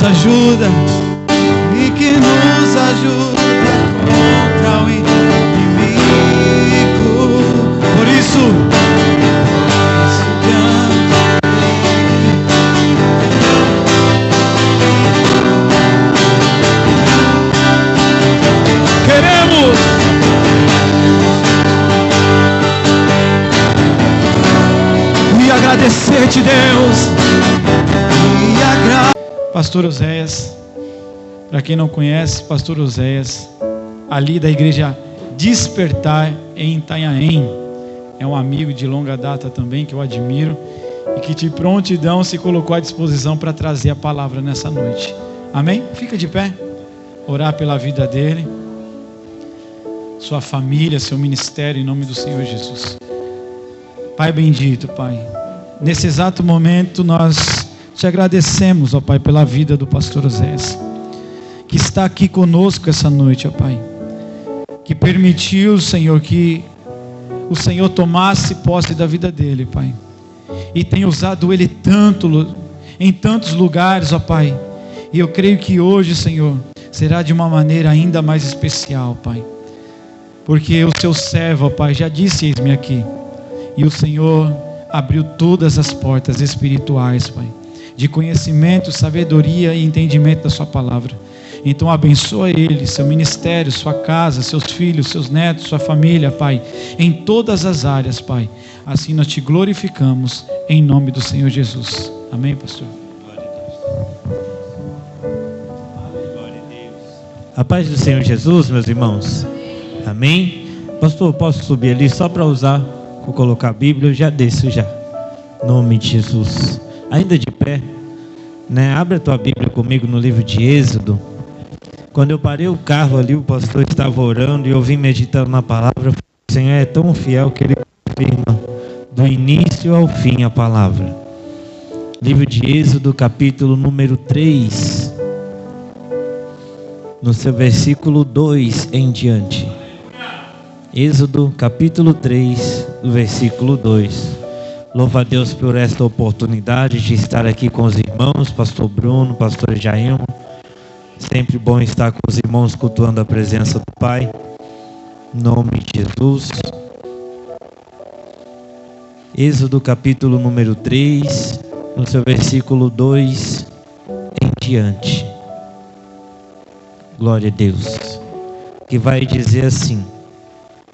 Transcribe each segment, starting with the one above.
ajuda e que nos ajuda contra o inimigo. Por isso queremos e agradecer-te, Deus. Pastor Oséias, para quem não conhece, Pastor Oséias, ali da igreja Despertar em Itanhaém, é um amigo de longa data também, que eu admiro, e que de prontidão se colocou à disposição para trazer a palavra nessa noite. Amém? Fica de pé, orar pela vida dele, sua família, seu ministério, em nome do Senhor Jesus. Pai bendito, Pai, nesse exato momento nós te agradecemos, ó Pai, pela vida do pastor Oséias, que está aqui conosco essa noite, ó Pai, que permitiu, Senhor, que o Senhor tomasse posse da vida dele, Pai, e tem usado ele tanto, em tantos lugares, ó Pai, e eu creio que hoje, Senhor, será de uma maneira ainda mais especial, Pai, porque o seu servo, ó Pai, já disse: eis-me aqui, e o Senhor abriu todas as portas espirituais, Pai, de conhecimento, sabedoria e entendimento da sua palavra. Então abençoa ele, seu ministério, sua casa, seus filhos, seus netos, sua família, Pai, em todas as áreas, Pai. Assim nós te glorificamos, em nome do Senhor Jesus. Amém, pastor? Glória a Deus. A paz do Senhor Jesus, meus irmãos. Amém? Pastor, posso subir ali só para usar, vou colocar a Bíblia, eu já desço já. Em nome de Jesus. Ainda de pé, né? Abre a tua Bíblia comigo no livro de Êxodo. Quando eu parei o carro ali, o pastor estava orando e eu vim meditando na palavra. O Senhor é tão fiel que ele confirma do início ao fim a palavra. Livro de Êxodo, capítulo número 3, no seu versículo 2 em diante. Êxodo, capítulo 3, versículo 2. Louva a Deus por esta oportunidade de estar aqui com os irmãos, pastor Bruno, pastor Jair. Sempre bom estar com os irmãos cultuando a presença do Pai. Em nome de Jesus. Êxodo capítulo número 3, no seu versículo 2 em diante. Glória a Deus. Que vai dizer assim: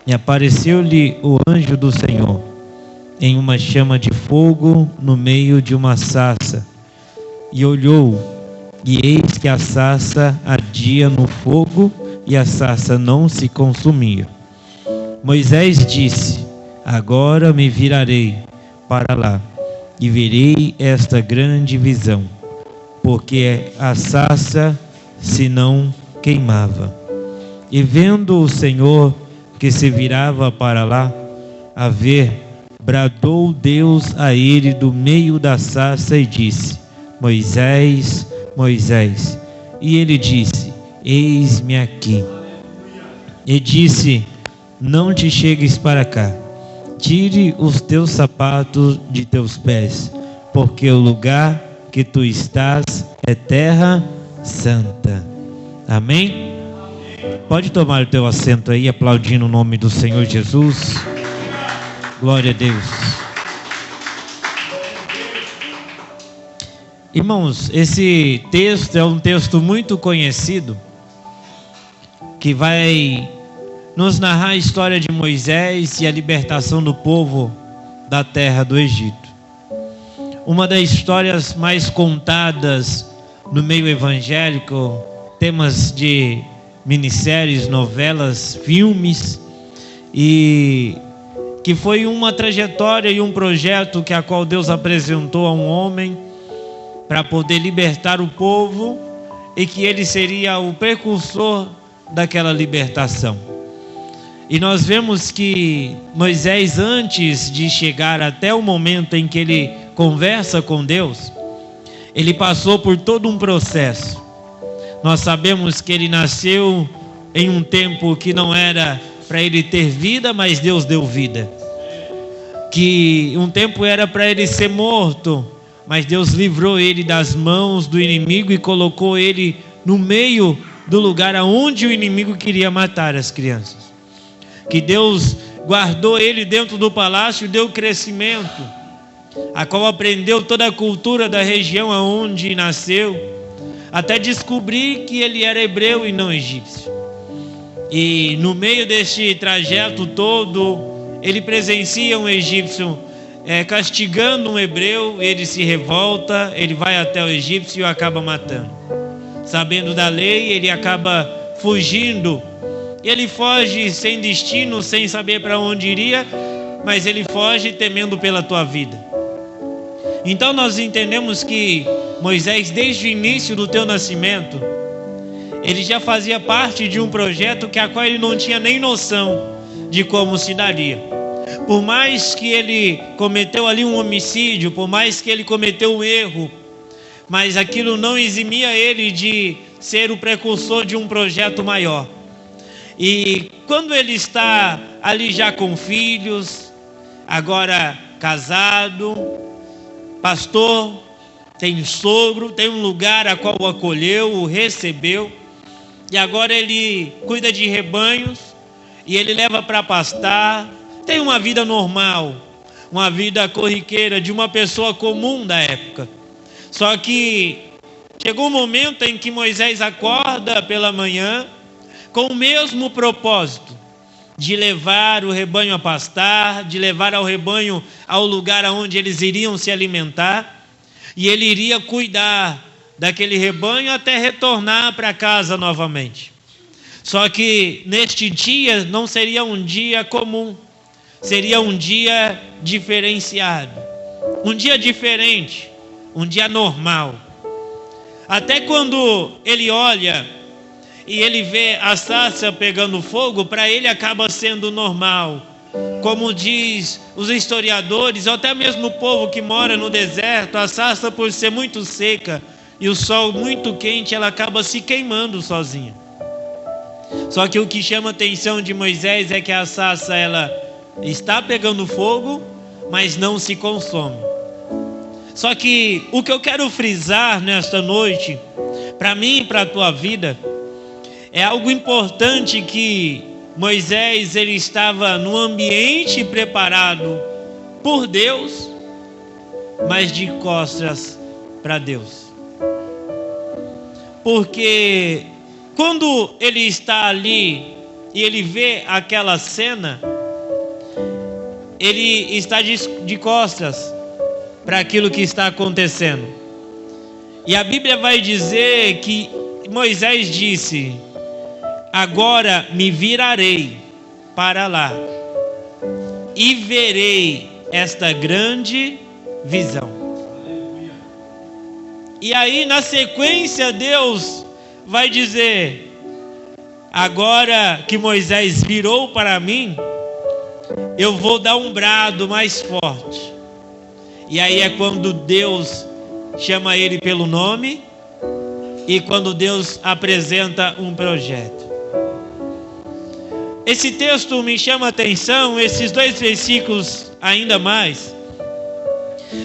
e apareceu-lhe o anjo do Senhor em uma chama de fogo no meio de uma sarça, e olhou, e eis que a sarça ardia no fogo, e a sarça não se consumia. Moisés disse: agora me virarei para lá, e verei esta grande visão, porque a sarça se não queimava. E vendo o Senhor que se virava para lá, a ver, bradou Deus a ele do meio da sarça e disse: Moisés, Moisés. E ele disse: eis-me aqui. E disse: não te chegues para cá, tire os teus sapatos de teus pés, porque o lugar que tu estás é terra santa. Amém? Pode tomar o teu assento aí, aplaudindo o nome do Senhor Jesus. Glória a Deus. Irmãos, esse texto é um texto muito conhecido, que vai nos narrar a história de Moisés e a libertação do povo da terra do Egito. Uma das histórias mais contadas no meio evangélico, temas de minisséries, novelas, filmes, e que foi uma trajetória e um projeto que a qual Deus apresentou a um homem para poder libertar o povo, e que ele seria o precursor daquela libertação. E nós vemos que Moisés, antes de chegar até o momento em que ele conversa com Deus, ele passou por todo um processo. Nós sabemos que ele nasceu em um tempo que não era para ele ter vida, mas Deus deu vida. Que um tempo era para ele ser morto, mas Deus livrou ele das mãos do inimigo e colocou ele no meio do lugar aonde o inimigo queria matar as crianças. Que Deus guardou ele dentro do palácio, deu crescimento, a qual aprendeu toda a cultura da região aonde nasceu, até descobrir que ele era hebreu e não egípcio. E no meio deste trajeto todo, ele presencia um egípcio castigando um hebreu, ele se revolta, ele vai até o egípcio e o acaba matando. Sabendo da lei, ele acaba fugindo. Ele foge sem destino, sem saber para onde iria, mas ele foge temendo pela tua vida. Então nós entendemos que Moisés, desde o início do teu nascimento, ele já fazia parte de um projeto que a qual ele não tinha nem noção de como se daria. Por mais que ele cometeu ali um homicídio, por mais que ele cometeu um erro, mas aquilo não eximia ele de ser o precursor de um projeto maior. E quando ele está ali já com filhos, agora casado, pastor, tem um sogro, tem um lugar a qual o acolheu, o recebeu, e agora ele cuida de rebanhos, e ele leva para pastar, tem uma vida normal, uma vida corriqueira de uma pessoa comum da época. Só que chegou um momento em que Moisés acorda pela manhã com o mesmo propósito de levar o rebanho a pastar, de levar ao rebanho ao lugar onde eles iriam se alimentar, e ele iria cuidar daquele rebanho até retornar para casa novamente. Só que neste dia não seria um dia comum, seria um dia diferenciado, um dia diferente, um dia normal. Até quando ele olha e ele vê a sarça pegando fogo, para ele acaba sendo normal. Como diz os historiadores, ou até mesmo o povo que mora no deserto, a sarça, por ser muito seca e o sol muito quente, ela acaba se queimando sozinha. Só que o que chama a atenção de Moisés é que a sarça, ela está pegando fogo, mas não se consome. Só que o que eu quero frisar nesta noite, para mim e para a tua vida, é algo importante, que Moisés, ele estava num ambiente preparado por Deus, mas de costas para Deus. Porque quando ele está ali e ele vê aquela cena, ele está de costas para aquilo que está acontecendo. E a Bíblia vai dizer que Moisés disse: agora me virarei para lá e verei esta grande visão. E aí na sequência Deus vai dizer: agora que Moisés virou para mim, eu vou dar um brado mais forte. E aí é quando Deus chama ele pelo nome, e quando Deus apresenta um projeto. Esse texto me chama a atenção, esses dois versículos ainda mais,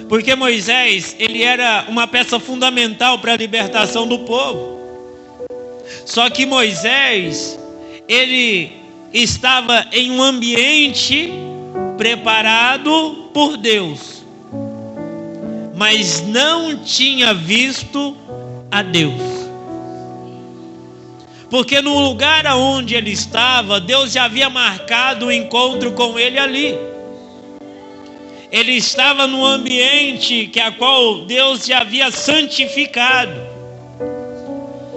porque Moisés, ele era uma peça fundamental para a libertação do povo. Só que Moisés, ele estava em um ambiente preparado por Deus, mas não tinha visto a Deus. Porque no lugar onde ele estava, Deus já havia marcado o encontro com ele ali. Ele estava num ambiente que a qual Deus já havia santificado.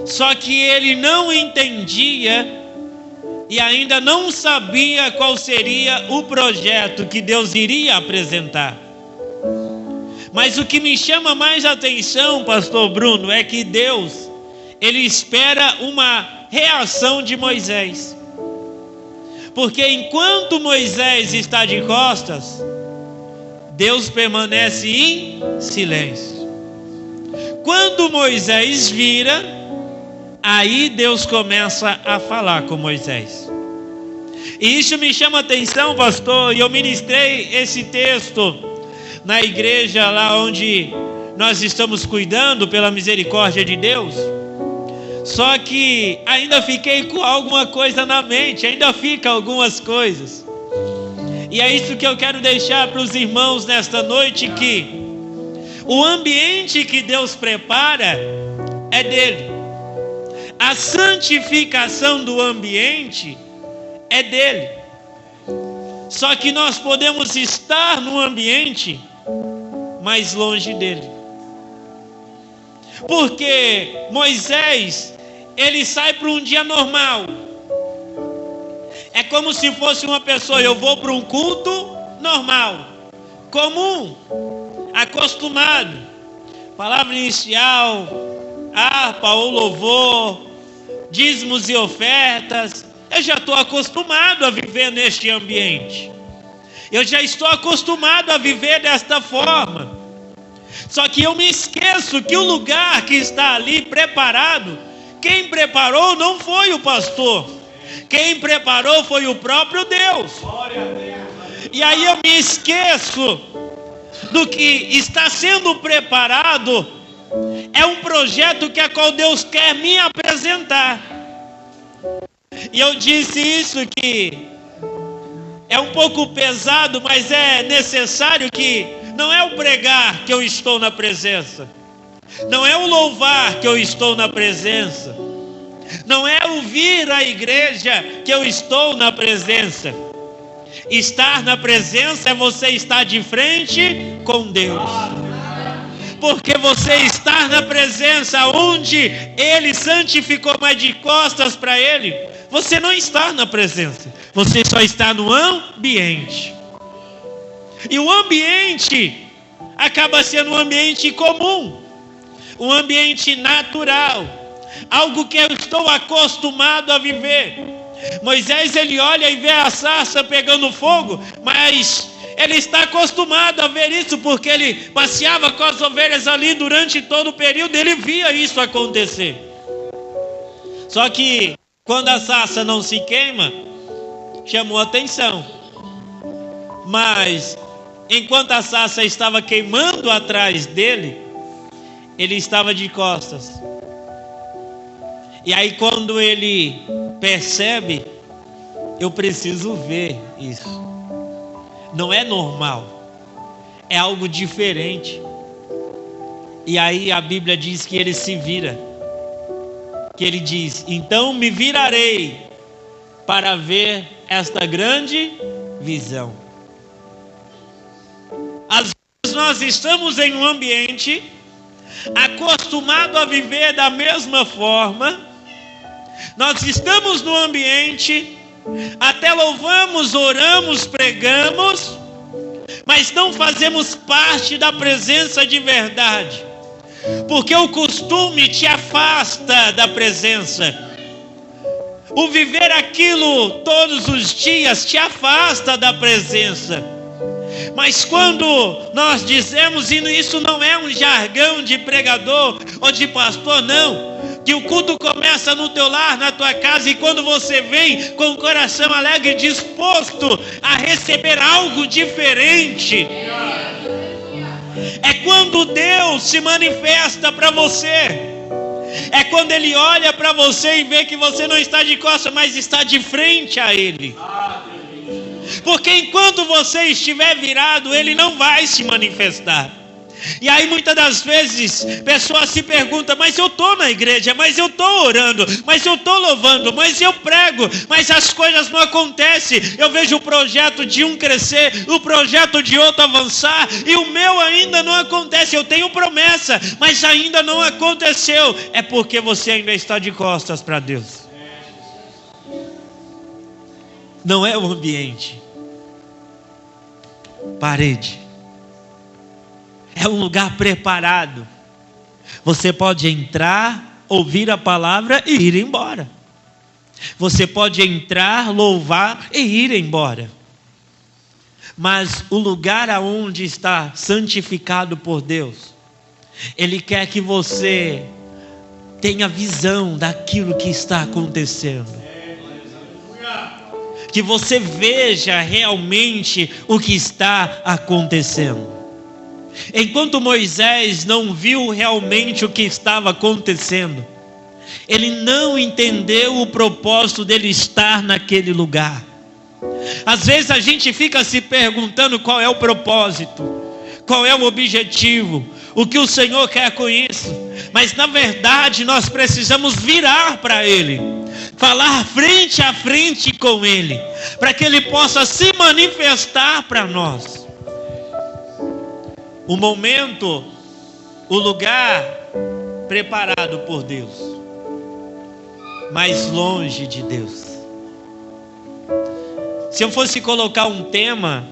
Só que ele não entendia e ainda não sabia qual seria o projeto que Deus iria apresentar. Mas o que me chama mais atenção, pastor Bruno, é que Deus, ele espera uma reação de Moisés. Porque enquanto Moisés está de costas, Deus permanece em silêncio. Quando Moisés vira, aí Deus começa a falar com Moisés. E isso me chama a atenção, pastor, e eu ministrei esse texto na igreja lá onde nós estamos cuidando pela misericórdia de Deus. Só que ainda fiquei com alguma coisa na mente, ainda fica algumas coisas. E é isso que eu quero deixar para os irmãos nesta noite, que o ambiente que Deus prepara é dele. A santificação do ambiente é dele. Só que nós podemos estar no ambiente mais longe dele. Porque Moisés, ele sai para um dia normal. É como se fosse uma pessoa, eu vou para um culto normal, comum, acostumado. Palavra inicial, harpa ou louvor, dízimos e ofertas. Eu já estou acostumado a viver neste ambiente. Eu já estou acostumado a viver desta forma. Só que eu me esqueço que o lugar que está ali preparado, quem preparou não foi o pastor. Quem preparou foi o próprio Deus. E aí eu me esqueço do que está sendo preparado. É um projeto que a qual Deus quer me apresentar. E eu disse isso, que é um pouco pesado, mas é necessário, que não é o pregar que eu estou na presença, não é o louvar que eu estou na presença, não é o vir à igreja que eu estou na presença. Estar na presença é você estar de frente com Deus. Porque você estar na presença onde Ele santificou, mas de costas para Ele, você não está na presença, você só está no ambiente. E o ambiente acaba sendo um ambiente comum, um ambiente natural, algo que eu estou acostumado a viver. Moisés, ele olha e vê a sarça pegando fogo, mas ele está acostumado a ver isso, porque ele passeava com as ovelhas ali durante todo o período, ele via isso acontecer. Só que quando a sarça não se queima, chamou atenção. Mas enquanto a sarça estava queimando atrás dele, ele estava de costas. E aí quando ele percebe, eu preciso ver isso. Não é normal, é algo diferente. E aí a Bíblia diz que ele se vira, que ele diz: então me virarei para ver esta grande visão. Às vezes nós estamos em um ambiente acostumado a viver da mesma forma. Nós estamos no ambiente, até louvamos, oramos, pregamos, mas não fazemos parte da presença de verdade, porque o costume te afasta da presença. O viver aquilo todos os dias te afasta da presença. Mas quando nós dizemos, e isso não é um jargão de pregador ou de pastor, não, que o culto começa no teu lar, na tua casa, e quando você vem com o coração alegre, disposto a receber algo diferente, é quando Deus se manifesta para você. É quando Ele olha para você e vê que você não está de costas, mas está de frente a Ele. Porque enquanto você estiver virado, Ele não vai se manifestar. E aí muitas das vezes pessoas se perguntam: mas eu estou na igreja, mas eu estou orando, mas eu estou louvando, mas eu prego, mas as coisas não acontecem. Eu vejo o projeto de um crescer, o projeto de outro avançar, e o meu ainda não acontece. Eu tenho promessa, mas ainda não aconteceu. É porque você ainda está de costas para Deus. Não é o ambiente, parede. É um lugar preparado. Você pode entrar, ouvir a palavra e ir embora. Você pode entrar, louvar e ir embora. Mas o lugar aonde está santificado por Deus, Ele quer que você tenha visão daquilo que está acontecendo. Que você veja realmente o que está acontecendo. Enquanto Moisés não viu realmente o que estava acontecendo, ele não entendeu o propósito dele estar naquele lugar. Às vezes a gente fica se perguntando qual é o propósito, qual é o objetivo, o que o Senhor quer com isso. Mas na verdade nós precisamos virar para Ele, falar frente a frente com Ele, para que Ele possa se manifestar para nós. O momento, o lugar preparado por Deus, mas longe de Deus. Se eu fosse colocar um tema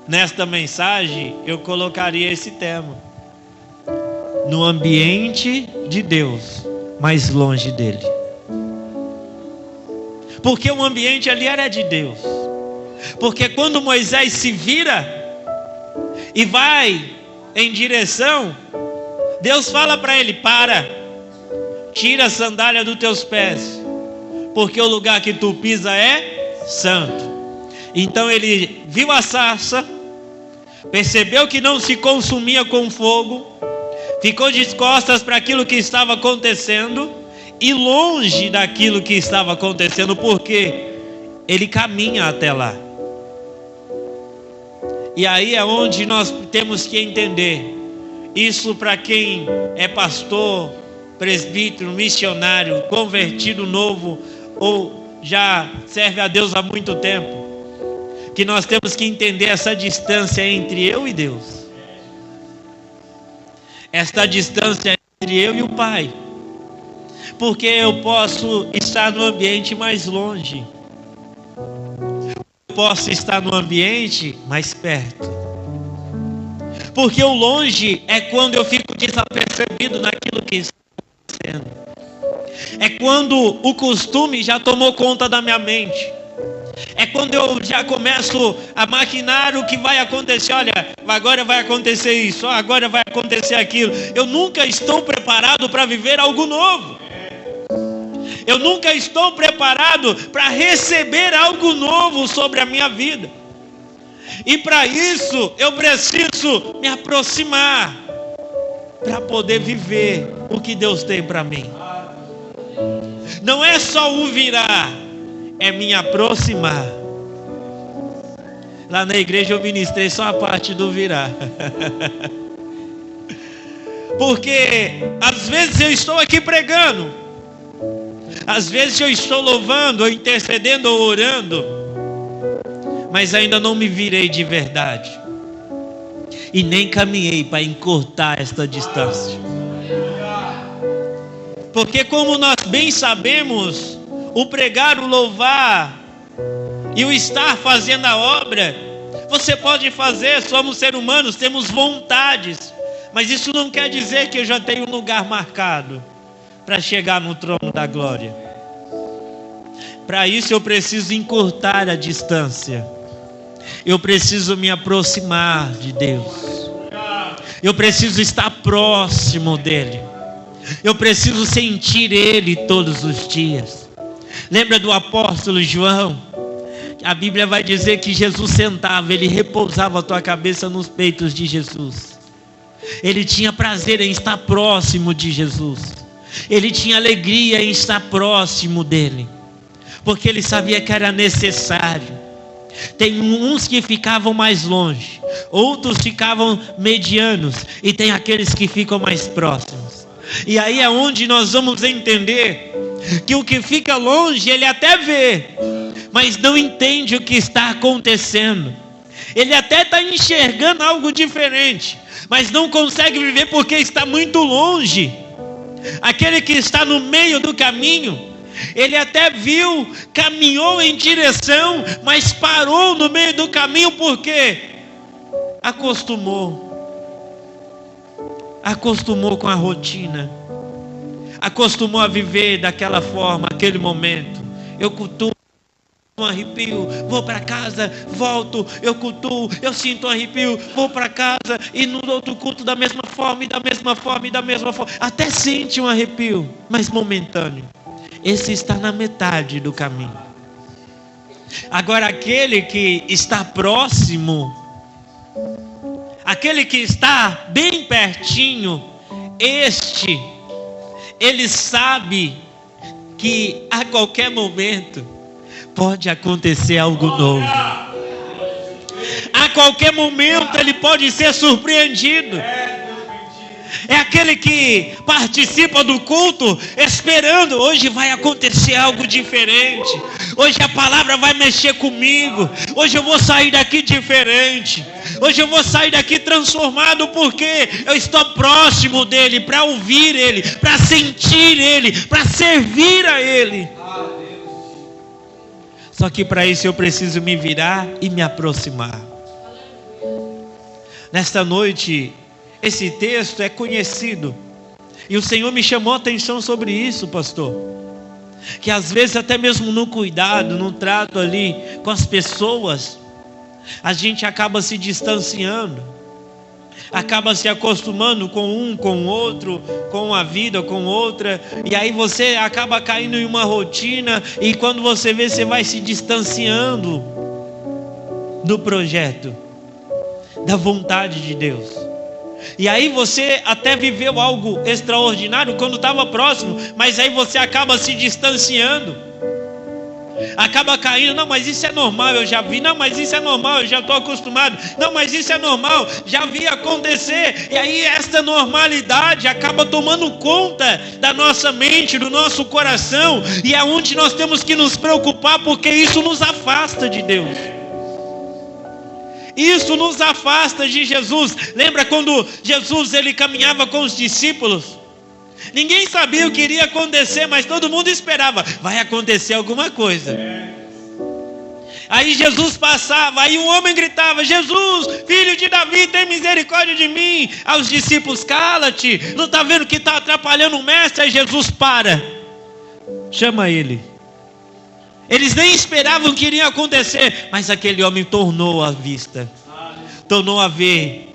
nesta mensagem, eu colocaria esse tema: no ambiente de Deus, mas longe dele. Porque o ambiente ali era de Deus. Porque quando Moisés se vira e vai em direção, Deus fala para ele: para, tira a sandália dos teus pés, porque o lugar que tu pisa é santo. Então ele viu a sarça, percebeu que não se consumia com fogo, ficou de costas para aquilo que estava acontecendo e longe daquilo que estava acontecendo, porque ele caminha até lá. E aí é onde nós temos que entender isso, para quem é pastor, presbítero, missionário, convertido novo ou já serve a Deus há muito tempo, que nós temos que entender essa distância entre eu e Deus, esta distância entre eu e o Pai, porque eu posso estar no ambiente mais longe, eu posso estar no ambiente mais perto, porque o longe é quando eu fico desapercebido naquilo que está acontecendo, é quando o costume já tomou conta da minha mente, é quando eu já começo a maquinar o que vai acontecer. Olha, agora vai acontecer isso, agora vai acontecer aquilo. Eu nunca estou preparado para viver algo novo. Eu nunca estou preparado para receber algo novo sobre a minha vida. E para isso eu preciso me aproximar, para poder viver o que Deus tem para mim. Não é só o virar, é me aproximar. Lá na igreja eu ministrei só a parte do virar. Porque às vezes eu estou aqui pregando, às vezes eu estou louvando, ou intercedendo, ou orando, mas ainda não me virei de verdade, e nem caminhei para encurtar esta distância. Porque como nós bem sabemos, o pregar, o louvar e o estar fazendo a obra, você pode fazer, somos seres humanos, temos vontades, mas isso não quer dizer que eu já tenho um lugar marcado para chegar no trono da glória. Para isso eu preciso encurtar a distância, eu preciso me aproximar de Deus, eu preciso estar próximo dele, eu preciso sentir Ele todos os dias. Lembra do apóstolo João? A Bíblia vai dizer que Jesus sentava, ele repousava a tua cabeça nos peitos de Jesus. Ele tinha prazer em estar próximo de Jesus. Ele tinha alegria em estar próximo dele, porque ele sabia que era necessário. Tem uns que ficavam mais longe, outros ficavam medianos, e tem aqueles que ficam mais próximos. E aí é onde nós vamos entender que o que fica longe, ele até vê, mas não entende o que está acontecendo. Ele até está enxergando algo diferente, mas não consegue viver porque está muito longe. Aquele que está no meio do caminho, ele até viu, caminhou em direção, mas parou no meio do caminho porque acostumou com a rotina, acostumou a viver daquela forma, aquele momento. Eu cultuo, um arrepio, vou para casa, volto, eu cultuo, eu sinto um arrepio, vou para casa, e no outro culto da mesma forma, e da mesma forma, e da mesma forma, até sente um arrepio, mas momentâneo. Esse está na metade do caminho. Agora aquele que está próximo, aquele que está bem pertinho, ele sabe que a qualquer momento pode acontecer algo novo. A qualquer momento ele pode ser surpreendido. É aquele que participa do culto esperando, hoje vai acontecer algo diferente. Hoje a palavra vai mexer comigo. Hoje eu vou sair daqui diferente. Hoje eu vou sair daqui transformado, porque eu estou próximo dele, para ouvir ele, para sentir ele, para servir a ele. Só que para isso eu preciso me virar e me aproximar. Nesta noite, esse texto é conhecido, e o Senhor me chamou a atenção sobre isso, pastor, que às vezes até mesmo no cuidado, no trato ali com as pessoas, a gente acaba se distanciando, acaba se acostumando com um, com o outro, com a vida, com outra, e aí você acaba caindo em uma rotina, e quando você vê, você vai se distanciando do projeto, da vontade de Deus. E aí você até viveu algo extraordinário quando estava próximo, mas aí você acaba se distanciando, acaba caindo. Não, mas isso é normal, eu já vi. Não, mas isso é normal, eu já estou acostumado. Não, mas isso é normal, já vi acontecer. E aí esta normalidade acaba tomando conta da nossa mente, do nosso coração, e é onde nós temos que nos preocupar, porque isso nos afasta de Deus. Isso nos afasta de Jesus. Lembra quando Jesus ele caminhava com os discípulos? Ninguém sabia o que iria acontecer, mas todo mundo esperava, vai acontecer alguma coisa. Aí Jesus passava, aí um homem gritava, Jesus, filho de Davi, tem misericórdia de mim. Aí os discípulos, cala-te, não está vendo que está atrapalhando o mestre? Aí Jesus para, chama ele. Eles nem esperavam que iria acontecer, mas aquele homem tornou a vista, tornou a ver.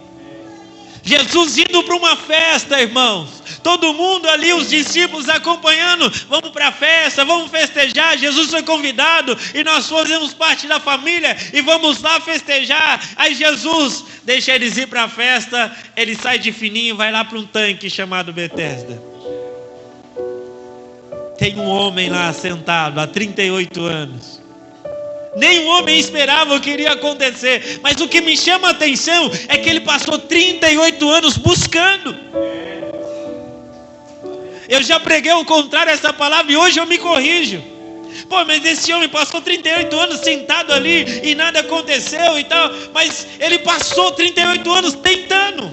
Jesus indo para uma festa, irmãos, todo mundo ali, os discípulos acompanhando, vamos para a festa, vamos festejar. Jesus foi convidado e nós fazemos parte da família e vamos lá festejar. Aí Jesus deixa eles ir para a festa, ele sai de fininho, vai lá para um tanque chamado Betesda. Tem um homem lá sentado há 38 anos. Nem o homem esperava o que iria acontecer. Mas o que me chama a atenção é que ele passou 38 anos buscando. Eu já preguei o contrário a essa palavra e hoje eu me corrijo. Pô, mas esse homem passou 38 anos sentado ali e nada aconteceu e tal. Mas ele passou 38 anos tentando.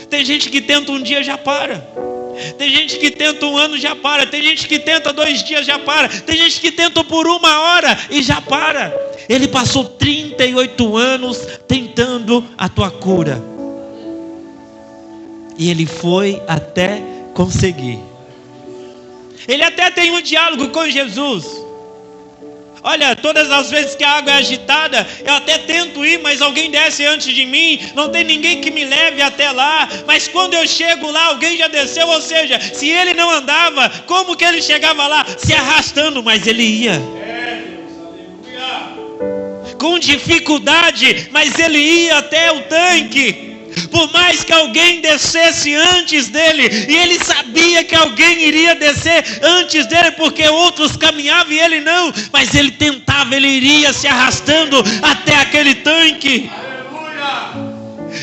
Tem gente que tenta um dia e já para. Tem gente que tenta um ano e já para. Tem gente que tenta 2 dias e já para. Tem gente que tenta por 1 hora e já para. Ele passou 38 anos tentando a tua cura. E ele foi até conseguir. Ele até tem um diálogo com Jesus. Olha, todas as vezes que a água é agitada, eu até tento ir, mas alguém desce antes de mim, não tem ninguém que me leve até lá. Mas quando eu chego lá, alguém já desceu. Ou seja, se ele não andava, como que ele chegava lá? Se arrastando, mas ele ia. Com dificuldade, mas ele ia até o tanque. Por mais que alguém descesse antes dele, e ele sabia que alguém iria descer antes dele, porque outros caminhavam e ele não, mas ele tentava, ele iria se arrastando até aquele tanque.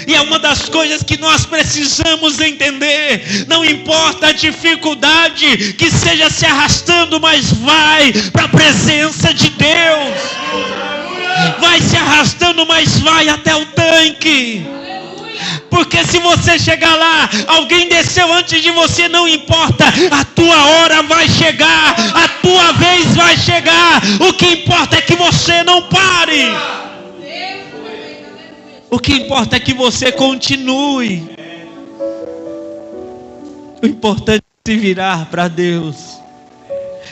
E é uma das coisas que nós precisamos entender. Não importa a dificuldade, que seja se arrastando, mas vai para a presença de Deus. Vai se arrastando, mas vai até o tanque. Porque se você chegar lá, alguém desceu antes de você, não importa, a tua hora vai chegar, a tua vez vai chegar. O que importa é que você não pare. O que importa é que você continue. O importante é se virar para Deus,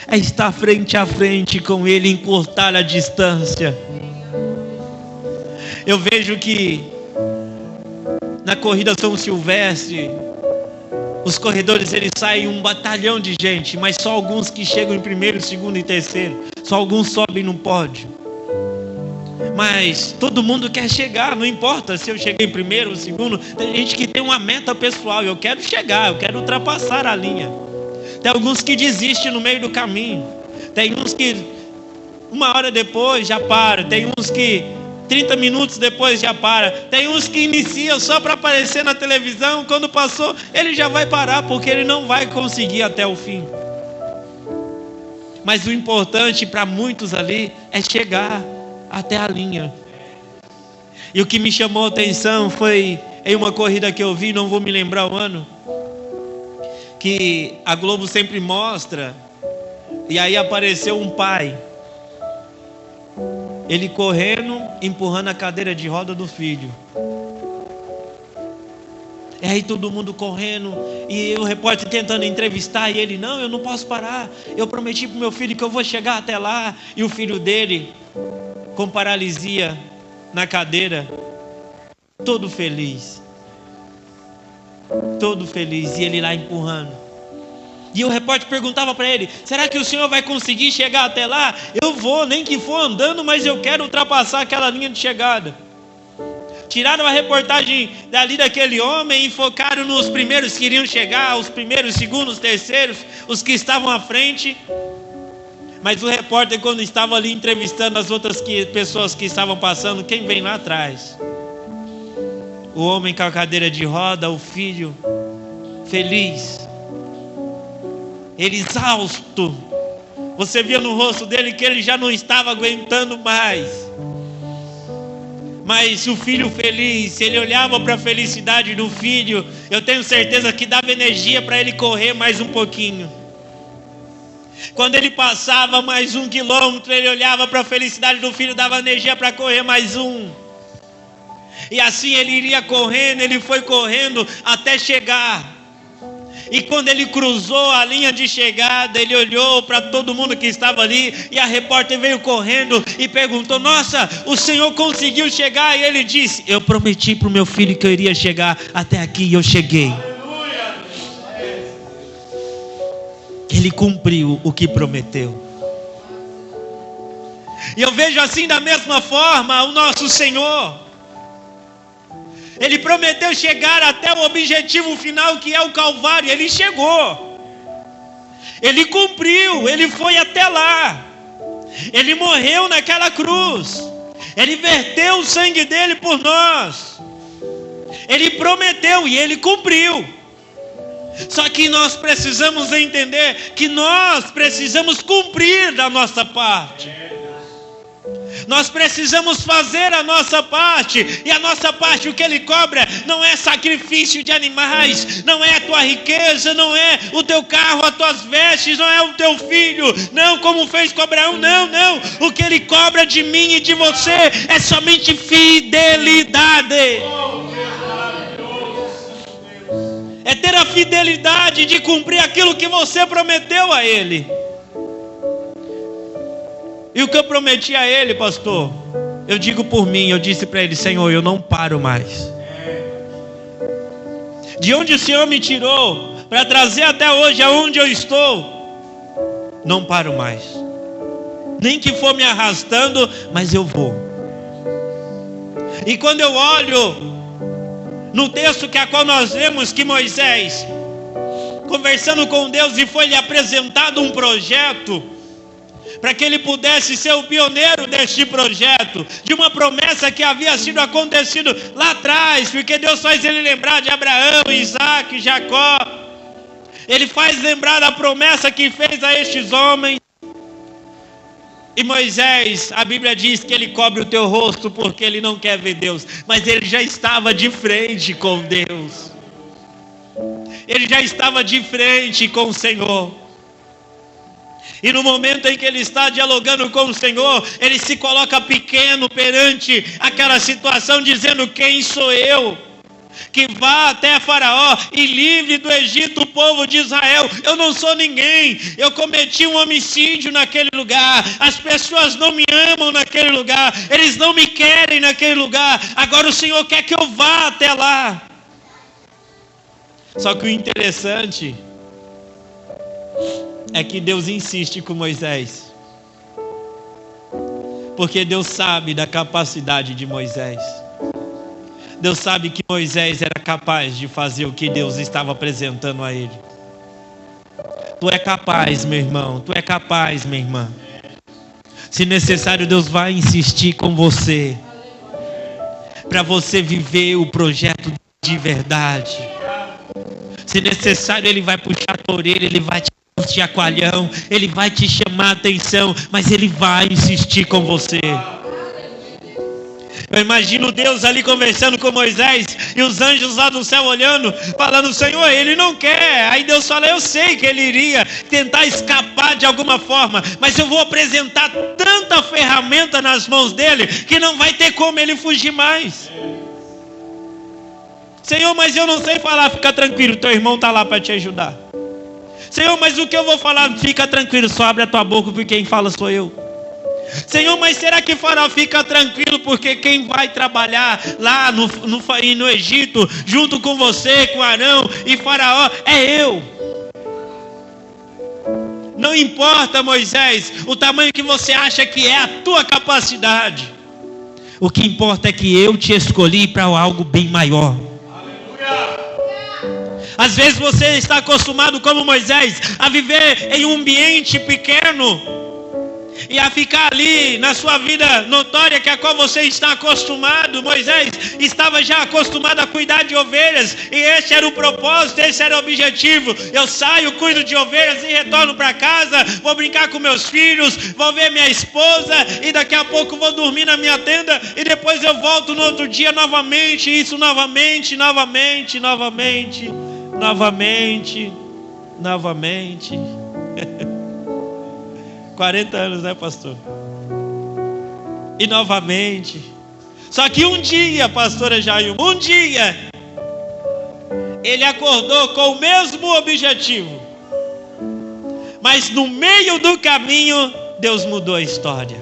é estar frente a frente com Ele, encurtar a distância. Eu vejo que na corrida São Silvestre, os corredores eles saem um batalhão de gente, mas só alguns que chegam em primeiro, segundo e terceiro. Só alguns sobem no pódio. Mas todo mundo quer chegar, não importa se eu cheguei primeiro ou segundo. Tem gente que tem uma meta pessoal, eu quero chegar, eu quero ultrapassar a linha. Tem alguns que desistem no meio do caminho. Tem uns que 1 hora depois já para. Tem uns que 30 minutos depois já para. Tem uns que iniciam só para aparecer na televisão. Quando passou, ele já vai parar, porque ele não vai conseguir até o fim. Mas o importante para muitos ali é chegar até a linha. E o que me chamou a atenção foi em uma corrida que eu vi, não vou me lembrar o ano, que a Globo sempre mostra, e aí apareceu um pai, ele correndo, empurrando a cadeira de roda do filho. E aí todo mundo correndo, e o repórter tentando entrevistar, e ele: não, eu não posso parar, eu prometi para o meu filho que eu vou chegar até lá. E o filho dele, com paralisia na cadeira, todo feliz, e ele lá empurrando. E o repórter perguntava para ele: será que o senhor vai conseguir chegar até lá? Eu vou, nem que for andando, mas eu quero ultrapassar aquela linha de chegada. Tiraram a reportagem dali daquele homem e focaram nos primeiros que iriam chegar, os primeiros, segundos, terceiros, os que estavam à frente. Mas o repórter, quando estava ali entrevistando as outras pessoas que estavam passando, quem vem lá atrás? O homem com a cadeira de roda, o filho feliz, ele exausto. Você via no rosto dele que ele já não estava aguentando mais. Mas o filho feliz, ele olhava para a felicidade do filho, eu tenho certeza que dava energia para ele correr mais um pouquinho. Quando ele passava mais 1 quilômetro, ele olhava para a felicidade do filho, dava energia para correr mais um. E assim ele iria correndo, ele foi correndo até chegar. E quando ele cruzou a linha de chegada, ele olhou para todo mundo que estava ali, e a repórter veio correndo e perguntou: nossa, o senhor conseguiu chegar? E ele disse: eu prometi para o meu filho que eu iria chegar até aqui, e eu cheguei. Ele cumpriu o que prometeu. E eu vejo assim da mesma forma o nosso Senhor. Ele prometeu chegar até o objetivo final, que é o Calvário. Ele chegou, ele cumpriu, ele foi até lá, ele morreu naquela cruz, ele verteu o sangue dele por nós, ele prometeu e ele cumpriu. Só que nós precisamos entender que nós precisamos cumprir da nossa parte. Nós precisamos fazer a nossa parte. E a nossa parte, o que ele cobra, não é sacrifício de animais, não é a tua riqueza, não é o teu carro, as tuas vestes, não é o teu filho, não, como fez com Abraão, não. O que ele cobra de mim e de você é somente fidelidade. É ter a fidelidade de cumprir aquilo que você prometeu a ele. E o que eu prometi a ele, pastor, eu digo por mim, eu disse para ele: Senhor, eu não paro mais. De onde o Senhor me tirou para trazer até hoje aonde eu estou, não paro mais. Nem que for me arrastando, mas eu vou. E quando eu olho no texto que a qual nós vemos que Moisés, conversando com Deus, e foi lhe apresentado um projeto, para que ele pudesse ser o pioneiro deste projeto, de uma promessa que havia sido acontecido lá atrás, porque Deus faz ele lembrar de Abraão, Isaac, Jacó. Ele faz lembrar da promessa que fez a estes homens. E Moisés, a Bíblia diz que ele cobre o teu rosto porque ele não quer ver Deus, mas ele já estava de frente com Deus, ele já estava de frente com o Senhor. E no momento em que ele está dialogando com o Senhor, ele se coloca pequeno perante aquela situação, dizendo: quem sou eu que vá até Faraó e livre do Egito o povo de Israel? Eu não sou ninguém, eu cometi um homicídio naquele lugar, as pessoas não me amam naquele lugar, eles não me querem naquele lugar, agora o Senhor quer que eu vá até lá. Só que o interessante é que Deus insiste com Moisés. Porque Deus sabe da capacidade de Moisés. Deus sabe que Moisés era capaz de fazer o que Deus estava apresentando a ele. Tu é capaz, meu irmão. Tu é capaz, minha irmã. Se necessário, Deus vai insistir com você, para você viver o projeto de verdade. Se necessário, Ele vai puxar a tua orelha, Ele vai te chacoalhão, Ele vai te chamar a atenção, mas Ele vai insistir com você. Eu imagino Deus ali conversando com Moisés e os anjos lá do céu olhando, falando: Senhor, ele não quer. Aí Deus fala: eu sei que ele iria tentar escapar de alguma forma, mas eu vou apresentar tanta ferramenta nas mãos dele que não vai ter como ele fugir mais. Senhor, mas eu não sei falar. Fica tranquilo, teu irmão está lá para te ajudar. Senhor, mas o que eu vou falar? Fica tranquilo, só abre a tua boca, porque quem fala sou eu. Senhor, mas será que Faraó? Fica tranquilo, porque quem vai trabalhar lá no Egito, junto com você, com Arão e Faraó, é eu. Não importa, Moisés, o tamanho que você acha que é a tua capacidade. O que importa é que eu te escolhi para algo bem maior. Às vezes você está acostumado, como Moisés, a viver em um ambiente pequeno e a ficar ali na sua vida notória, que a qual você está acostumado. Moisés estava já acostumado a cuidar de ovelhas, e esse era o propósito, esse era o objetivo. Eu saio, cuido de ovelhas e retorno para casa, vou brincar com meus filhos, vou ver minha esposa, e daqui a pouco vou dormir na minha tenda, e depois eu volto no outro dia novamente, isso novamente. 40 anos, né, pastor? E novamente. Só que um dia, pastora Jair, um dia ele acordou com o mesmo objetivo, mas no meio do caminho Deus mudou a história.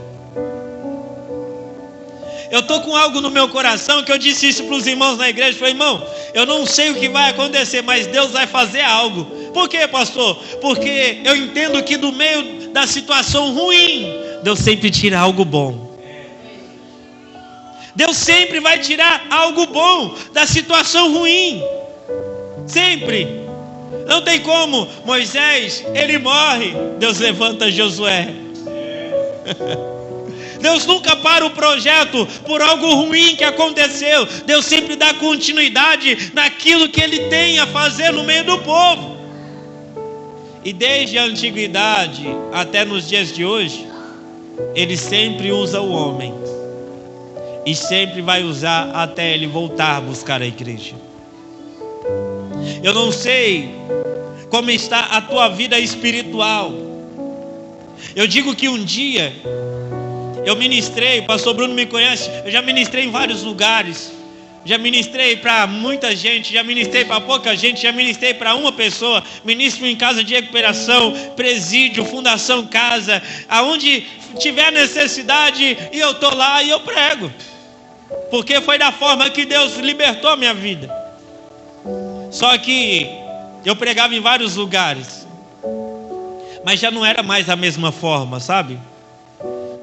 Eu estou com algo no meu coração, que eu disse isso para os irmãos na igreja. Falei: irmão, eu não sei o que vai acontecer, mas Deus vai fazer algo. Por quê, pastor? Porque eu entendo que do meio da situação ruim, Deus sempre tira algo bom. Deus sempre vai tirar algo bom da situação ruim. Sempre. Não tem como. Moisés, ele morre, Deus levanta Josué. Deus nunca para o projeto por algo ruim que aconteceu. Deus sempre dá continuidade naquilo que Ele tem a fazer no meio do povo. E desde a antiguidade até nos dias de hoje, Ele sempre usa o homem, e sempre vai usar até Ele voltar a buscar a igreja. Eu não sei como está a tua vida espiritual. Eu digo que um dia eu ministrei, o pastor Bruno me conhece, eu já ministrei em vários lugares. Já ministrei para muita gente, já ministrei para pouca gente, já ministrei para uma pessoa. Ministro em casa de recuperação, presídio, fundação casa, aonde tiver necessidade, e eu estou lá e eu prego. Porque foi da forma que Deus libertou a minha vida. Só que eu pregava em vários lugares, mas já não era mais a mesma forma, sabe?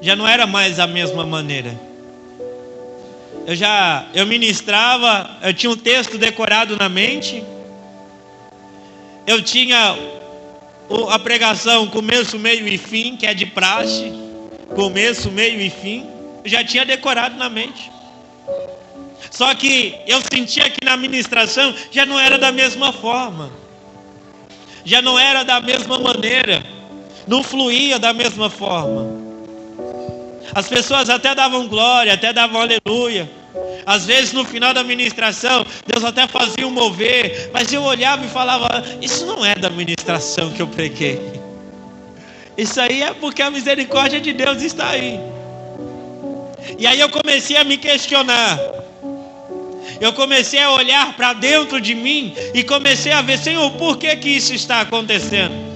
Já não era mais a mesma maneira. Eu ministrava, eu tinha um texto decorado na mente, eu tinha a pregação começo, meio e fim, que é de praxe, começo, meio e fim, eu já tinha decorado na mente. Só que eu sentia que na ministração já não era da mesma forma, já não era da mesma maneira, não fluía da mesma forma. As pessoas até davam glória, até davam aleluia. Às vezes no final da ministração, Deus até fazia um mover, mas eu olhava e falava: isso não é da ministração que eu preguei. Isso aí é porque a misericórdia de Deus está aí. E aí eu comecei a me questionar. Eu comecei a olhar para dentro de mim e comecei a ver: Senhor, por que isso está acontecendo?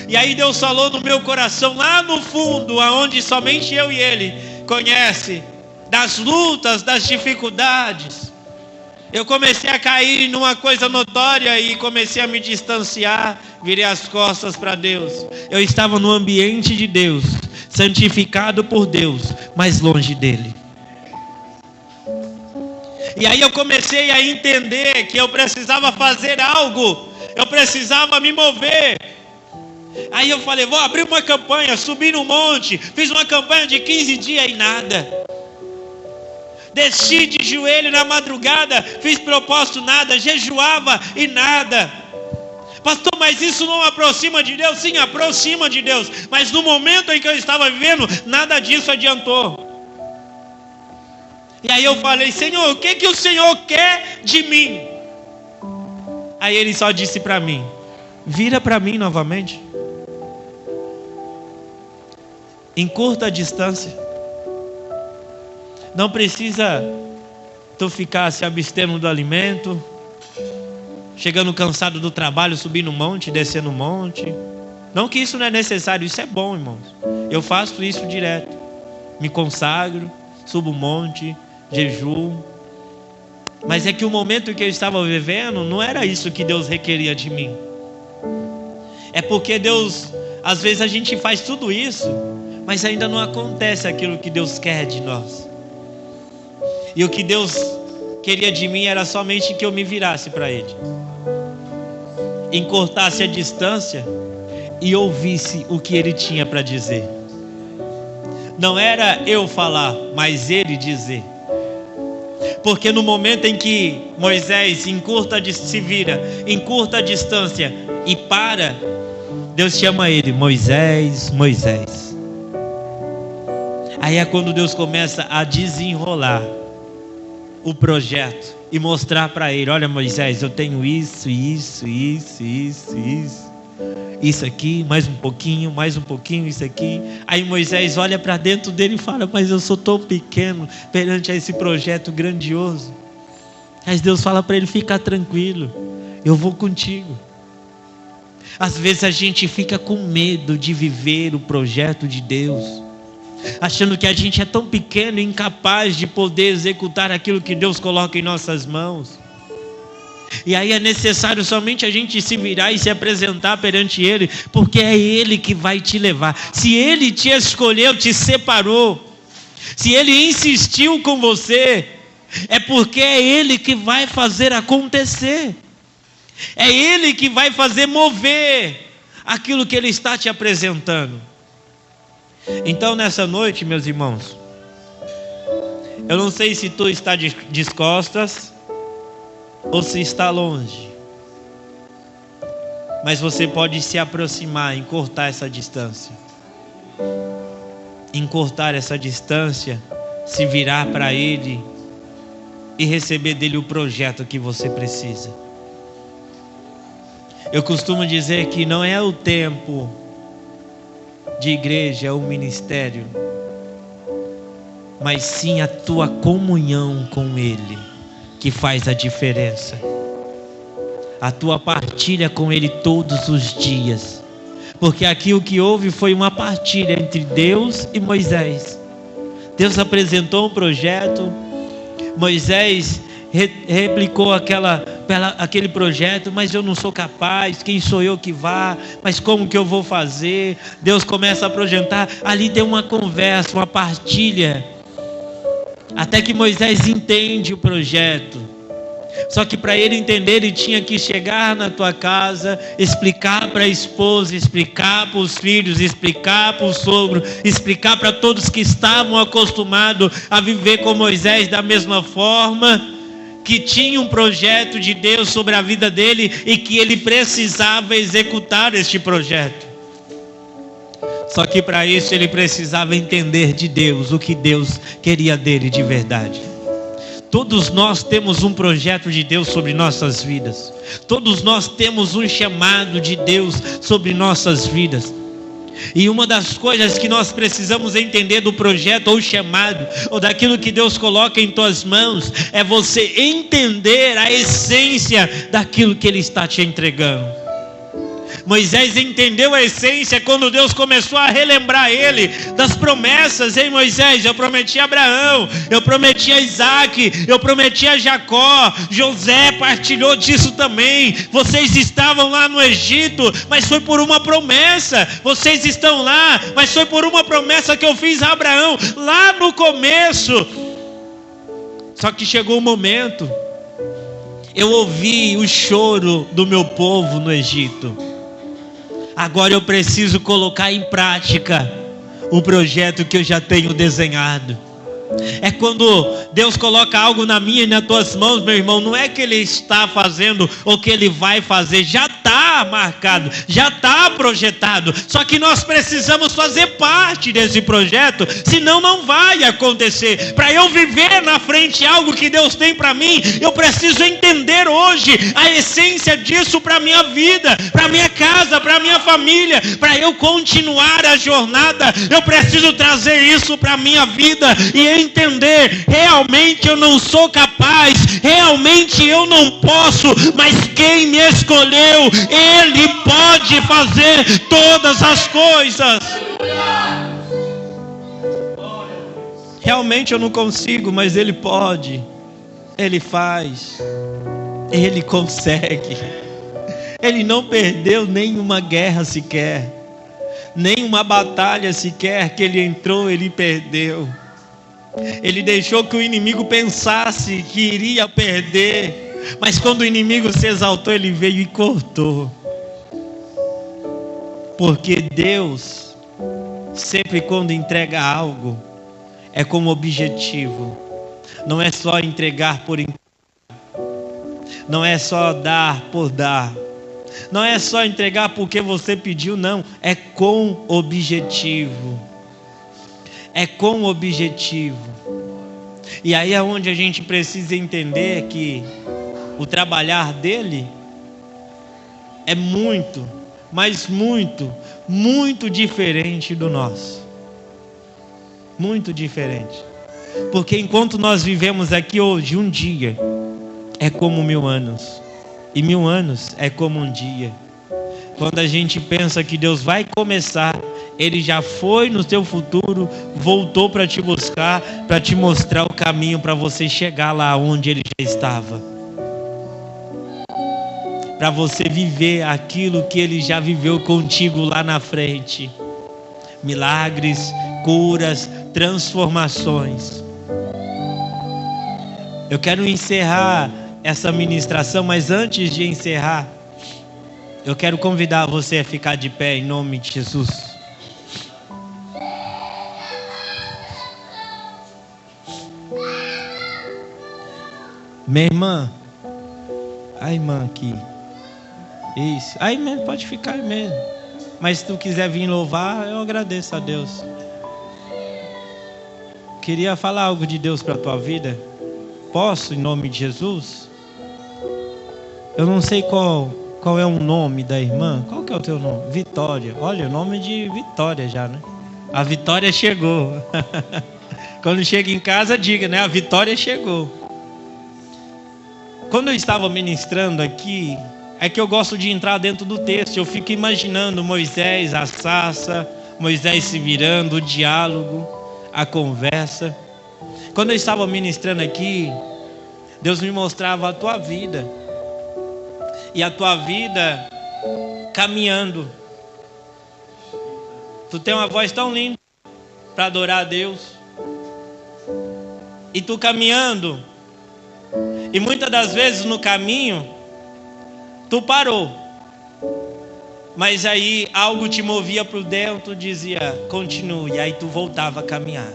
E aí Deus falou no meu coração, lá no fundo, aonde somente eu e Ele conhece, das lutas, das dificuldades. Eu comecei a cair numa coisa notória e comecei a me distanciar, virei as costas para Deus. Eu estava no ambiente de Deus, santificado por Deus, mais longe dele. E aí eu comecei a entender que eu precisava fazer algo, eu precisava me mover. Aí eu falei, vou abrir uma campanha, subi no monte, fiz uma campanha de 15 dias e nada. Desci de joelho na madrugada, fiz propósito, nada, jejuava e nada. Pastor, mas isso não aproxima de Deus? Sim, aproxima de Deus, mas no momento em que eu estava vivendo, nada disso adiantou. E aí eu falei, Senhor, o que o Senhor quer de mim? Aí Ele só disse para mim, vira para mim novamente. Encurta a distância. Não precisa tu ficar se abstendo do alimento, chegando cansado do trabalho, subindo um monte, descendo um monte. Não que isso não é necessário, isso é bom, irmãos. Eu faço isso direto. Me consagro, subo um monte, jejuo. Mas é que o momento que eu estava vivendo não era isso que Deus requeria de mim. É porque Deus, às vezes a gente faz tudo isso, mas ainda não acontece aquilo que Deus quer de nós. E o que Deus queria de mim era somente que eu me virasse para Ele, encurtasse a distância e ouvisse o que Ele tinha para dizer. Não era eu falar, mas Ele dizer. Porque no momento em que Moisés se vira, encurta a distância e para, Deus chama ele, Moisés, Moisés. Aí é quando Deus começa a desenrolar o projeto e mostrar para ele, olha Moisés, eu tenho isso aqui, mais um pouquinho, isso aqui. Aí Moisés olha para dentro dele e fala, mas eu sou tão pequeno perante a esse projeto grandioso. Mas Deus fala para ele, fica tranquilo, eu vou contigo. Às vezes a gente fica com medo de viver o projeto de Deus, achando que a gente é tão pequeno e incapaz de poder executar aquilo que Deus coloca em nossas mãos. E aí é necessário somente a gente se virar e se apresentar perante Ele, porque é Ele que vai te levar. Se Ele te escolheu, te separou, se Ele insistiu com você, é porque é Ele que vai fazer acontecer. É Ele que vai fazer mover aquilo que Ele está te apresentando. Então nessa noite, meus irmãos, eu não sei se tu está de costas ou se está longe, mas você pode se aproximar, encurtar essa distância, se virar para Ele e receber dele o projeto que você precisa. Eu costumo dizer que não é o tempo de igreja, é o ministério, mas sim a tua comunhão com Ele que faz a diferença. A tua partilha com Ele todos os dias, porque aqui o que houve foi uma partilha entre Deus e Moisés. Deus apresentou um projeto, Moisés replicou aquele projeto, mas eu não sou capaz, quem sou eu que vá, mas como que eu vou fazer? Deus começa a projetar, ali tem uma conversa, uma partilha, até que Moisés entende o projeto. Só que para ele entender, ele tinha que chegar na tua casa, explicar para a esposa, explicar para os filhos, explicar para o sogro, explicar para todos que estavam acostumados a viver com Moisés da mesma forma, que tinha um projeto de Deus sobre a vida dele e que ele precisava executar este projeto. Só que para isso ele precisava entender de Deus o que Deus queria dele de verdade. Todos nós temos um projeto de Deus sobre nossas vidas. Todos nós temos um chamado de Deus sobre nossas vidas. E uma das coisas que nós precisamos entender do projeto ou chamado, ou daquilo que Deus coloca em tuas mãos, é você entender a essência daquilo que Ele está te entregando. Moisés entendeu a essência quando Deus começou a relembrar ele das promessas. Ei, Moisés, eu prometi a Abraão, eu prometi a Isaac, eu prometi a Jacó. José partilhou disso também. Vocês estavam lá no Egito, mas foi por uma promessa. Vocês estão lá, mas foi por uma promessa que eu fiz a Abraão lá no começo. Só que chegou o momento, eu ouvi o choro do meu povo no Egito. Agora eu preciso colocar em prática o projeto que eu já tenho desenhado. É quando Deus coloca algo na minha e nas tuas mãos, meu irmão, não é que Ele está fazendo ou que Ele vai fazer, já está marcado, já está projetado, só que nós precisamos fazer parte desse projeto, senão não vai acontecer. Para eu viver na frente algo que Deus tem para mim, eu preciso entender hoje a essência disso para a minha vida, para a minha casa, para a minha família. Para eu continuar a jornada, eu preciso trazer isso para a minha vida e entender, realmente eu não sou capaz, realmente eu não posso, mas quem me escolheu, Ele pode fazer todas as coisas. Realmente eu não consigo, mas Ele pode, Ele faz, Ele consegue. Ele não perdeu nenhuma guerra sequer, nenhuma batalha sequer que Ele entrou, Ele perdeu. Ele deixou que o inimigo pensasse que iria perder, mas quando o inimigo se exaltou, Ele veio e cortou. Porque Deus, sempre quando entrega algo, é com objetivo. Não é só entregar por entregar, não é só dar por dar, não é só entregar porque você pediu, não, é com objetivo. É com objetivo. E aí é onde a gente precisa entender que o trabalhar dele é muito, mas muito, muito diferente do nosso. Muito diferente. Porque enquanto nós vivemos aqui hoje, um dia é como 1000 anos. E 1000 anos é como um dia. Quando a gente pensa que Deus vai começar, Ele já foi no seu futuro, voltou para te buscar, para te mostrar o caminho para você chegar lá onde Ele já estava. Para você viver aquilo que Ele já viveu contigo lá na frente. Milagres, curas, transformações. Eu quero encerrar essa ministração, mas antes de encerrar, eu quero convidar você a ficar de pé em nome de Jesus. Minha irmã, a irmã aqui, isso, aí mesmo, pode ficar aí mesmo, mas se tu quiser vir louvar, eu agradeço a Deus. Queria falar algo de Deus para a tua vida, posso em nome de Jesus? Eu não sei qual é o nome da irmã, qual que é o teu nome? Vitória, olha o nome de Vitória já, né? A Vitória chegou. Quando chega em casa, diga, né? A Vitória chegou. Quando eu estava ministrando aqui, é que eu gosto de entrar dentro do texto. Eu fico imaginando Moisés, a sarça, Moisés se virando, o diálogo, a conversa. Quando eu estava ministrando aqui, Deus me mostrava a tua vida. E a tua vida caminhando. Tu tem uma voz tão linda para adorar a Deus. E tu caminhando. E muitas das vezes no caminho, tu parou. Mas aí algo te movia para dentro, dizia, continue. E aí tu voltava a caminhar.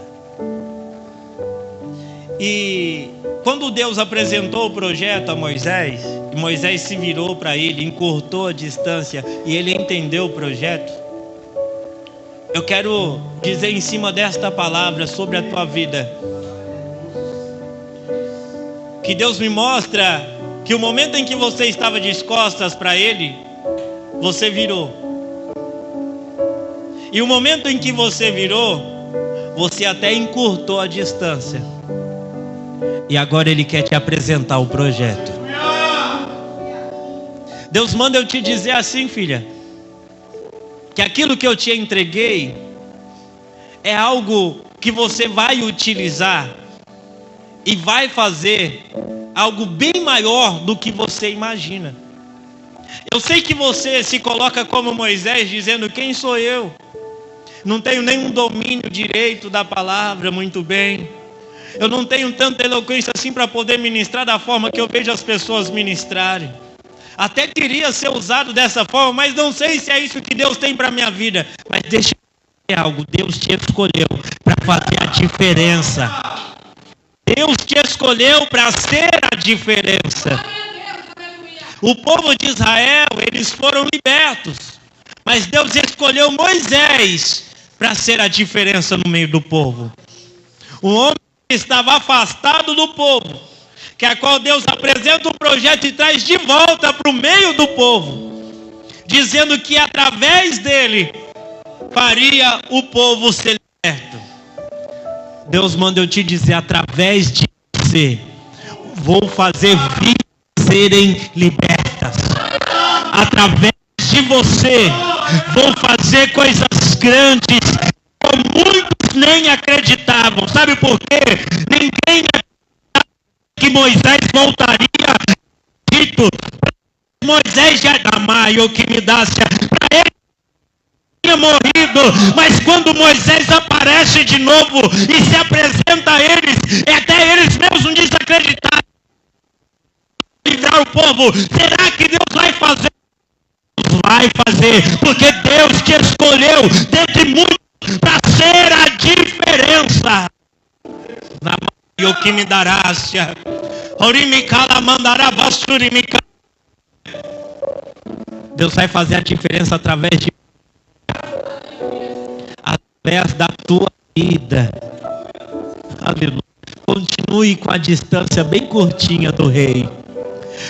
E quando Deus apresentou o projeto a Moisés, e Moisés se virou para ele, encurtou a distância, e ele entendeu o projeto, eu quero dizer em cima desta palavra sobre a tua vida, que Deus me mostra que o momento em que você estava de costas para Ele, você virou. E o momento em que você virou, você até encurtou a distância. E agora Ele quer te apresentar o projeto. Deus manda eu te dizer assim, filha, que aquilo que eu te entreguei é algo que você vai utilizar e vai fazer algo bem maior do que você imagina. Eu sei que você se coloca como Moisés, dizendo: quem sou eu? Não tenho nenhum domínio direito da palavra, muito bem. Eu não tenho tanta eloquência assim para poder ministrar da forma que eu vejo as pessoas ministrarem. Até queria ser usado dessa forma, mas não sei se é isso que Deus tem para a minha vida. Mas deixa eu dizer algo: Deus te escolheu para fazer a diferença. Deus te escolheu para ser a diferença. O povo de Israel, eles foram libertos, mas Deus escolheu Moisés para ser a diferença no meio do povo. Um homem que estava afastado do povo, que a qual Deus apresenta um projeto e traz de volta para o meio do povo, dizendo que através dele faria o povo ser liberto. Deus manda eu te dizer: através de você vou fazer vidas serem libertas. Através de você vou fazer coisas grandes como muitos nem acreditavam. Sabe por quê? Ninguém acreditava que Moisés voltaria a Egito. Moisés já o que me dá para ele tinha morrido, mas quando Moisés aparece de novo e se apresenta a eles, até eles mesmos desacreditaram. Livrar o povo. Será que Deus vai fazer? Vai fazer, porque Deus te escolheu dentre muitos para ser a diferença. Na mão que me darás, Deus vai fazer a diferença através da tua vida. Aleluia. Continue com a distância bem curtinha do rei.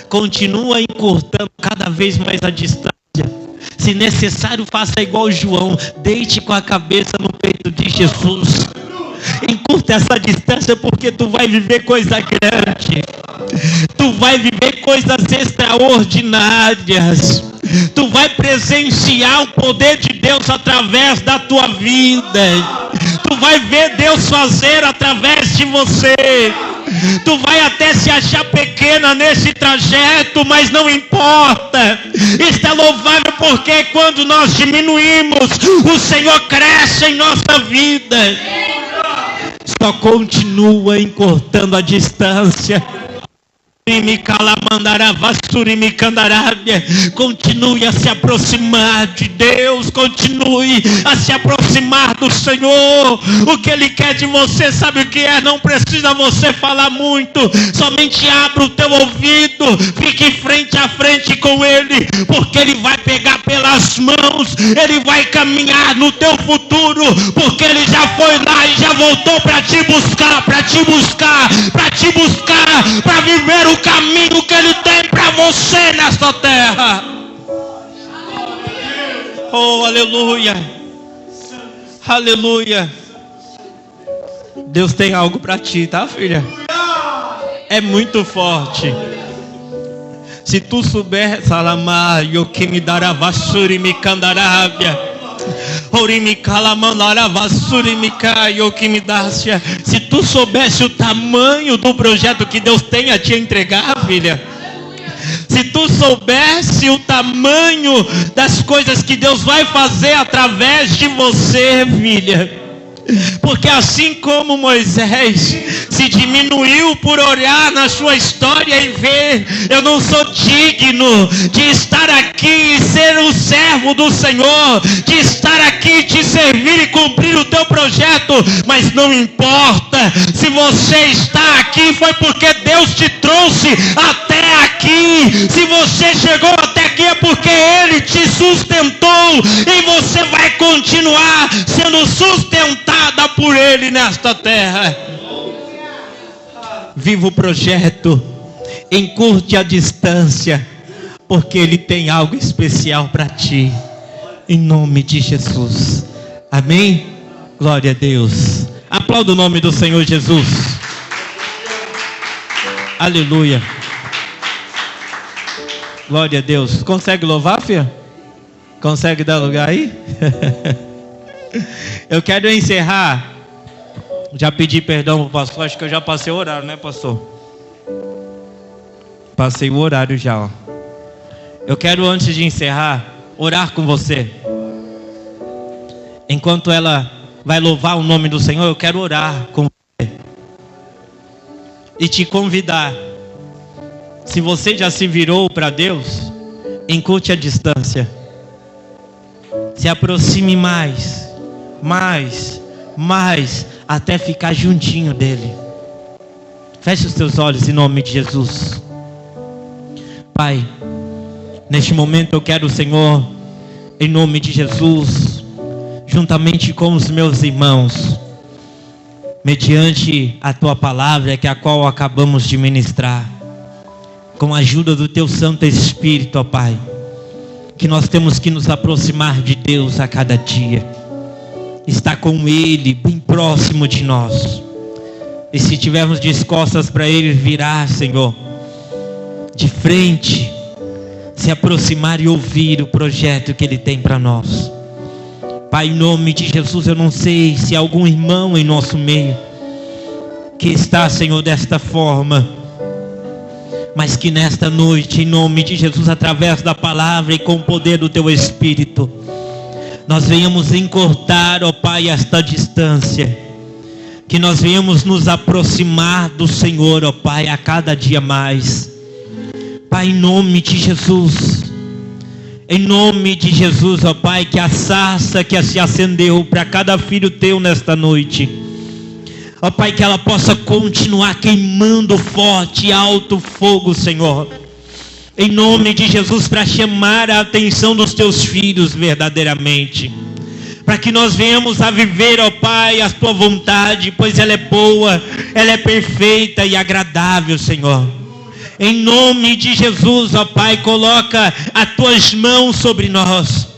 Continua encurtando cada vez mais a distância. Se necessário, faça igual João. Deite com a cabeça no peito de Jesus. Encurta essa distância, porque tu vai viver coisa grande. Tu vai viver coisas extraordinárias. Tu vai presenciar o poder de Deus através da tua vida. Tu vai ver Deus fazer através de você. Tu vai até se achar pequena nesse trajeto, mas não importa. Isso é louvável, porque quando nós diminuímos, o Senhor cresce em nossa vida. Só continua encurtando a distância. Continue a se aproximar de Deus. Continue a se aproximar do Senhor. O que Ele quer de você, sabe o que é? Não precisa você falar muito. Somente abra o teu ouvido. Fique frente a frente com Ele, porque Ele vai pegar pelas mãos. Ele vai caminhar no teu futuro, porque Ele já foi lá e já voltou para te buscar, para te buscar, para te buscar, para viver o caminho que Ele tem para você nesta terra. Oh, aleluia, aleluia. Deus tem algo para ti, tá, filha? É muito forte. Se tu souber, Salamá, eu que me dará vassoura e me candarábia. Se tu soubesse o tamanho do projeto que Deus tem a te entregar, filha. Se tu soubesse o tamanho das coisas que Deus vai fazer através de você, filha. Porque assim como Moisés se diminuiu por olhar na sua história e ver: eu não sou digno de estar aqui e ser um servo do Senhor, de estar aqui e te servir e cumprir o teu projeto. Mas não importa, se você está aqui foi porque Deus te trouxe até aqui. Se você chegou até aqui é porque Ele te sustentou, e você vai continuar sendo sustentada por Ele nesta terra. Viva o projeto, encurte a distância, porque Ele tem algo especial para ti, em nome de Jesus. Amém? Glória a Deus. Aplauda o nome do Senhor Jesus. Aleluia. Glória a Deus. Consegue louvar, filha? Consegue dar lugar aí? Eu quero encerrar. Já pedi perdão para o pastor. Acho que eu já passei o horário, né, pastor? Passei o horário já, ó. Eu quero, antes de encerrar, orar com você. Enquanto ela vai louvar o nome do Senhor, eu quero orar com você e te convidar. Se você já se virou para Deus, encurte a distância. Se aproxime mais, até ficar juntinho dele. Feche os teus olhos em nome de Jesus. Pai, neste momento eu quero, Senhor, em nome de Jesus, juntamente com os meus irmãos, mediante a tua palavra, que é a qual acabamos de ministrar, com a ajuda do teu Santo Espírito, ó Pai, que nós temos que nos aproximar de Deus a cada dia, estar com Ele bem próximo de nós, e se tivermos de costas para Ele, virar, Senhor, de frente, se aproximar e ouvir o projeto que Ele tem para nós. Pai, em nome de Jesus, eu não sei se há algum irmão em nosso meio que está, Senhor, desta forma, mas que nesta noite, em nome de Jesus, através da palavra e com o poder do Teu Espírito, nós venhamos encurtar, ó Pai, esta distância, que nós venhamos nos aproximar do Senhor, ó Pai, a cada dia mais. Pai, em nome de Jesus, ó Pai, que a sarça que se acendeu para cada filho Teu nesta noite, ó Pai, que ela possa continuar queimando forte e alto fogo, Senhor, em nome de Jesus, para chamar a atenção dos Teus filhos verdadeiramente, para que nós venhamos a viver, ó Pai, a Tua vontade, pois ela é boa, ela é perfeita e agradável, Senhor. Em nome de Jesus, ó Pai, coloca as Tuas mãos sobre nós,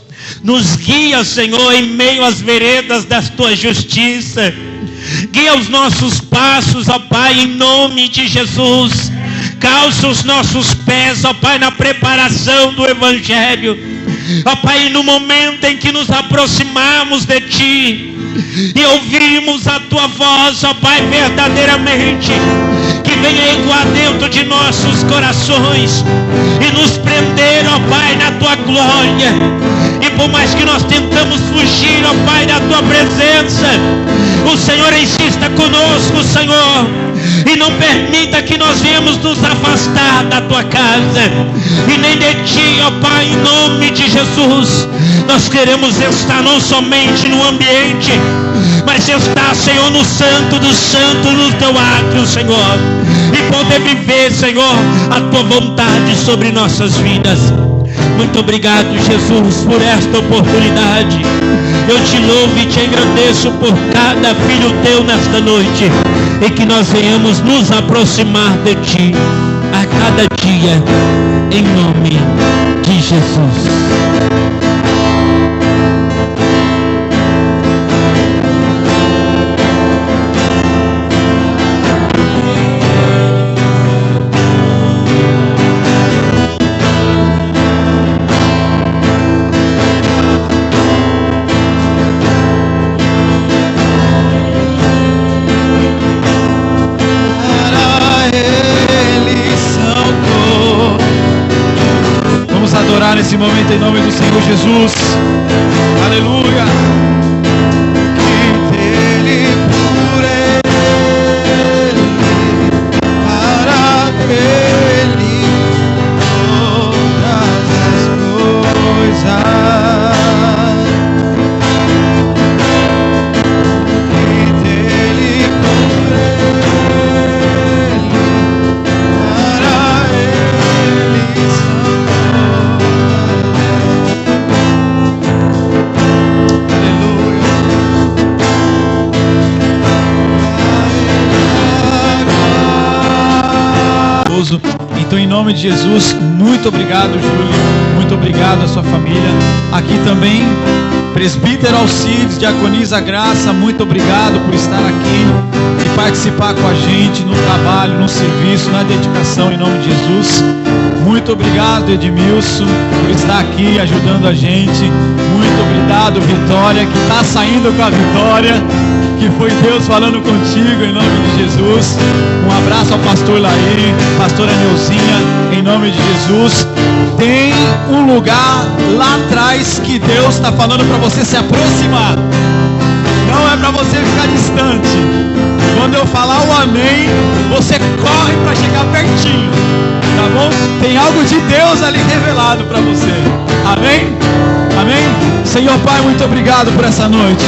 nos guia, Senhor, em meio às veredas da Tua justiça, guia os nossos passos, ó Pai, em nome de Jesus. Calça os nossos pés, ó Pai, na preparação do Evangelho, ó Pai, no momento em que nos aproximamos de Ti e ouvimos a Tua voz, ó Pai, verdadeiramente, que venha ecoar dentro de nossos corações e nos prender, ó Pai, na Tua glória. E por mais que nós tentamos fugir, ó Pai, da Tua presença, o Senhor insista conosco, Senhor, e não permita que nós venhamos nos afastar da Tua casa e nem de Ti, ó Pai, em nome de Jesus. Nós queremos estar não somente no ambiente, mas estar, Senhor, no santo dos santos, no Teu átrio, Senhor, e poder viver, Senhor, a Tua vontade sobre nossas vidas. Muito obrigado, Jesus, por esta oportunidade. Eu Te louvo e Te agradeço por cada filho Teu nesta noite, e que nós venhamos nos aproximar de Ti a cada dia, em nome de Jesus. Nesse momento, em nome do Senhor Jesus, aleluia. Que dele, por ele, para ele, todas as coisas. Que dele, por ele, para ele são. Então, em nome de Jesus, muito obrigado, Júlio, muito obrigado à sua família. Aqui também, presbítero Alcides, diaconisa Graça, muito obrigado por estar aqui. participar com a gente no trabalho, no serviço, na dedicação, em nome de Jesus. Muito obrigado, Edmilson, por estar aqui ajudando a gente. Muito obrigado, Vitória, que está saindo com a vitória, que foi Deus falando contigo, em nome de Jesus. Um abraço ao pastor Laí, pastora Neuzinha, em nome de Jesus. Tem um lugar lá atrás que Deus está falando para você se aproximar. Não é para você ficar distante. Quando eu falar o amém, você corre para chegar pertinho, tá bom? Tem algo de Deus ali revelado para você. Amém? Amém? Senhor Pai, muito obrigado por essa noite.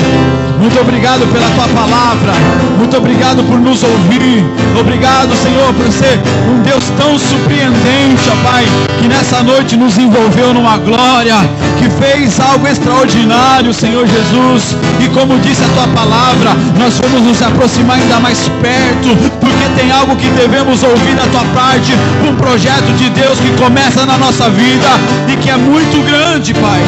Muito obrigado pela Tua palavra. Muito obrigado por nos ouvir. Obrigado, Senhor, por ser um Deus tão surpreendente, ó Pai, que nessa noite nos envolveu numa glória, que fez algo extraordinário, Senhor Jesus. E como disse a Tua palavra, nós vamos nos aproximar ainda mais perto, porque tem algo que devemos ouvir da Tua parte, um projeto de Deus que começa na nossa vida e que é muito grande, Pai.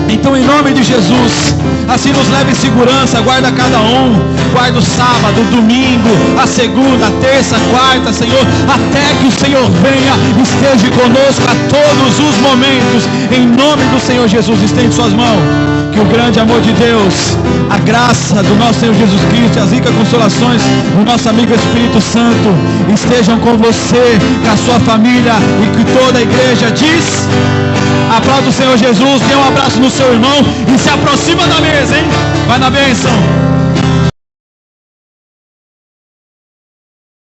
Então, em nome de Jesus, assim nos leve em segurança, guarda cada um, guarda o sábado, o domingo, a segunda, a terça, a quarta, Senhor, até que o Senhor venha, esteja conosco a todos os momentos, em nome do Senhor Jesus. Estende suas mãos, que o grande amor de Deus, a graça do nosso Senhor Jesus Cristo, as ricas consolações do nosso amigo Espírito Santo, estejam com você, com a sua família, e que toda a igreja diz: aplauda o Senhor Jesus, dê um abraço no seu irmão e se aproxima da mesa, hein? Vai na bênção.